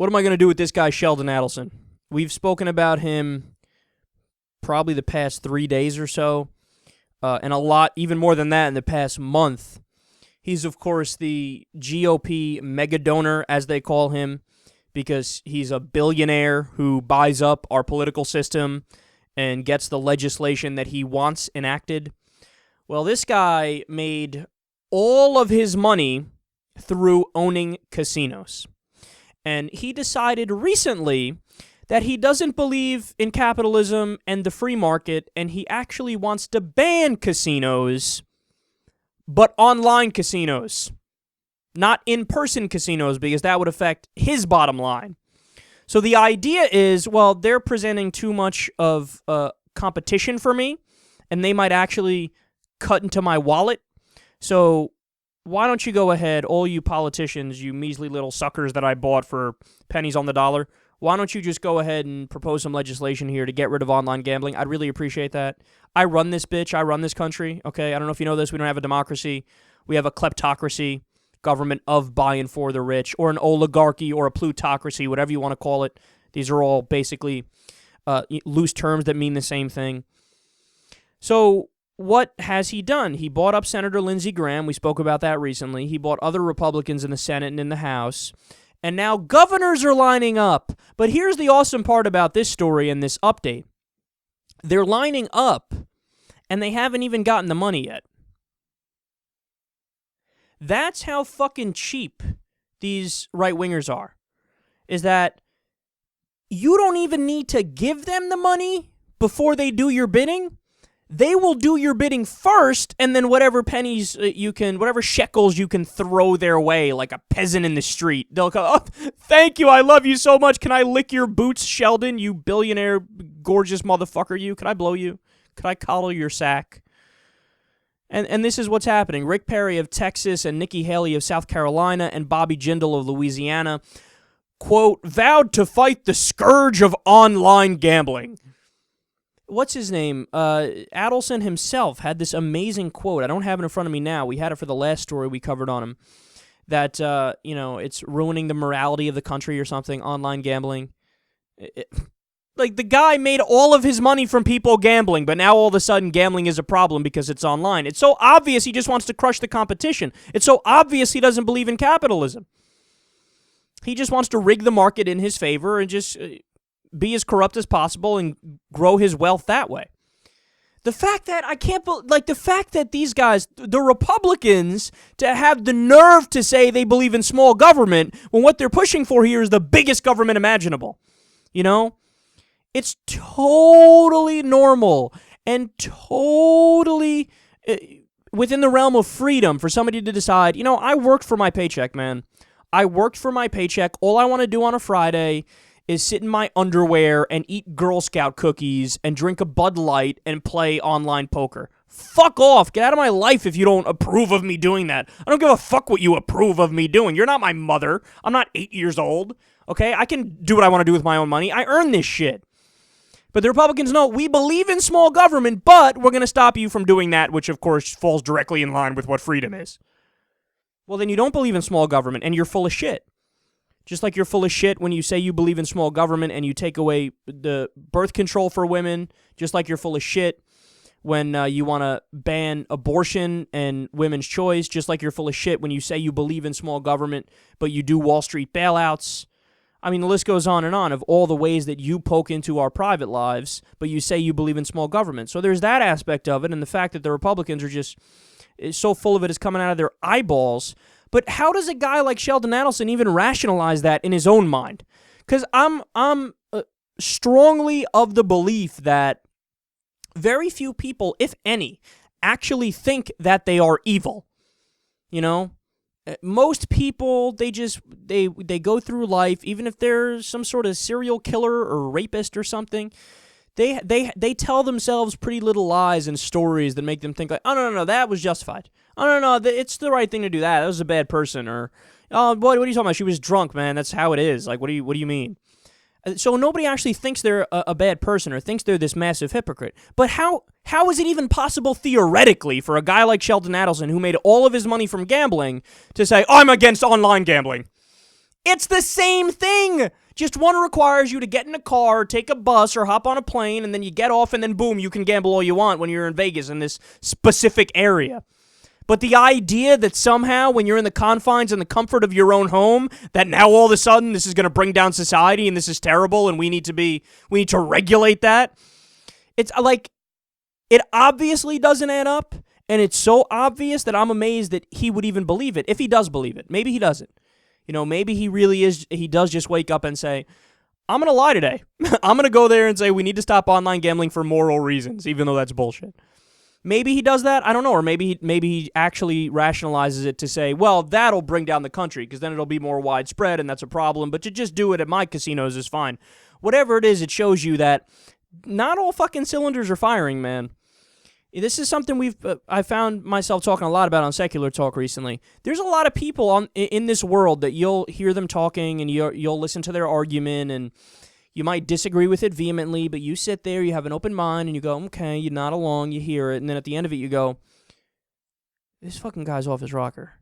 What am I going to do with this guy, Sheldon Adelson? We've spoken about him probably the past 3 days or so, and a lot, even more than that, in the past month. He's, of course, the GOP mega donor, as they call him, because he's a billionaire who buys up our political system and gets the legislation that he wants enacted. Well, this guy made all of his money through owning casinos. And he decided recently that he doesn't believe in capitalism and the free market, and he actually wants to ban casinos, but online casinos, not in-person casinos, because that would affect his bottom line. So the idea is, well, they're presenting too much of competition for me, and they might actually cut into my wallet. So why don't you go ahead, all you politicians, you measly little suckers that I bought for pennies on the dollar, why don't you just go ahead and propose some legislation here to get rid of online gambling? I'd really appreciate that. I run this bitch. I run this country, okay? I don't know if you know this. We don't have a democracy. We have a kleptocracy, government of, by, and for the rich, or an oligarchy, or a plutocracy, whatever you want to call it. These are all basically loose terms that mean the same thing. So what has he done? He bought up Senator Lindsey Graham. We spoke about that recently. He bought other Republicans in the Senate and in the House. And now governors are lining up. But here's the awesome part about this story and this update. They're lining up, and they haven't even gotten the money yet. That's how fucking cheap these right-wingers are. Is that you don't even need to give them the money before they do your bidding. They will do your bidding first, and then whatever pennies whatever shekels you can throw their way, like a peasant in the street, they'll go, oh, thank you, I love you so much. Can I lick your boots, Sheldon, you billionaire, gorgeous motherfucker, you? Could I blow you? Could I coddle your sack? And this is what's happening. Rick Perry of Texas and Nikki Haley of South Carolina and Bobby Jindal of Louisiana, quote, vowed to fight the scourge of online gambling. What's his name? Adelson himself had this amazing quote. I don't have it in front of me now. We had it for the last story we covered on him. That, it's ruining the morality of the country or something, online gambling. Like, the guy made all of his money from people gambling, but now all of a sudden gambling is a problem because it's online. It's so obvious he just wants to crush the competition. It's so obvious he doesn't believe in capitalism. He just wants to rig the market in his favor and just be as corrupt as possible and grow his wealth that way. The fact that the fact that these guys, the Republicans, to have the nerve to say they believe in small government when what they're pushing for here is the biggest government imaginable. You know? It's totally normal and totally within the realm of freedom for somebody to decide, I worked for my paycheck, man. I worked for my paycheck. All I want to do on a Friday is sit in my underwear and eat Girl Scout cookies and drink a Bud Light and play online poker. Fuck off. Get out of my life if you don't approve of me doing that. I don't give a fuck what you approve of me doing. You're not my mother. I'm not 8 years old. Okay? I can do what I want to do with my own money. I earn this shit. But the Republicans know we believe in small government, but we're going to stop you from doing that, which, of course, falls directly in line with what freedom is. Well, then you don't believe in small government, and you're full of shit. Just like you're full of shit when you say you believe in small government and you take away the birth control for women, just like you're full of shit when you want to ban abortion and women's choice, just like you're full of shit when you say you believe in small government, but you do Wall Street bailouts. I mean, the list goes on of all the ways that you poke into our private lives, but you say you believe in small government. So there's that aspect of it, and the fact that the Republicans are just so full of it is coming out of their eyeballs. But how does a guy like Sheldon Adelson even rationalize that in his own mind? Because I'm strongly of the belief that very few people, if any, actually think that they are evil. Most people, they go through life, even if they're some sort of serial killer or rapist or something, they tell themselves pretty little lies and stories that make them think like, oh, no, that was justified. Oh, no, it's the right thing to do that. That was a bad person. Or, oh, what are you talking about? She was drunk, man. That's how it is. Like, what do you mean? So nobody actually thinks they're a bad person or thinks they're this massive hypocrite. But how is it even possible theoretically for a guy like Sheldon Adelson, who made all of his money from gambling, to say, I'm against online gambling? It's the same thing. Just one requires you to get in a car, take a bus, or hop on a plane, and then you get off, and then boom, you can gamble all you want when you're in Vegas in this specific area. But the idea that somehow when you're in the confines and the comfort of your own home, that now all of a sudden this is going to bring down society and this is terrible and we need to regulate that. It's like, it obviously doesn't add up, and it's so obvious that I'm amazed that he would even believe it, if he does believe it. Maybe he doesn't. Maybe he does just wake up and say, I'm going to lie today. I'm going to go there and say we need to stop online gambling for moral reasons, even though that's bullshit. Maybe he does that. I don't know. Or maybe he actually rationalizes it to say, well, that'll bring down the country because then it'll be more widespread and that's a problem. But to just do it at my casinos is fine. Whatever it is, it shows you that not all fucking cylinders are firing, man. This is something I found myself talking a lot about on Secular Talk recently. There's a lot of people in this world that you'll hear them talking and you'll listen to their argument and you might disagree with it vehemently, but you sit there, you have an open mind, and you go, okay, you're not along, you hear it, and then at the end of it you go, this fucking guy's off his rocker.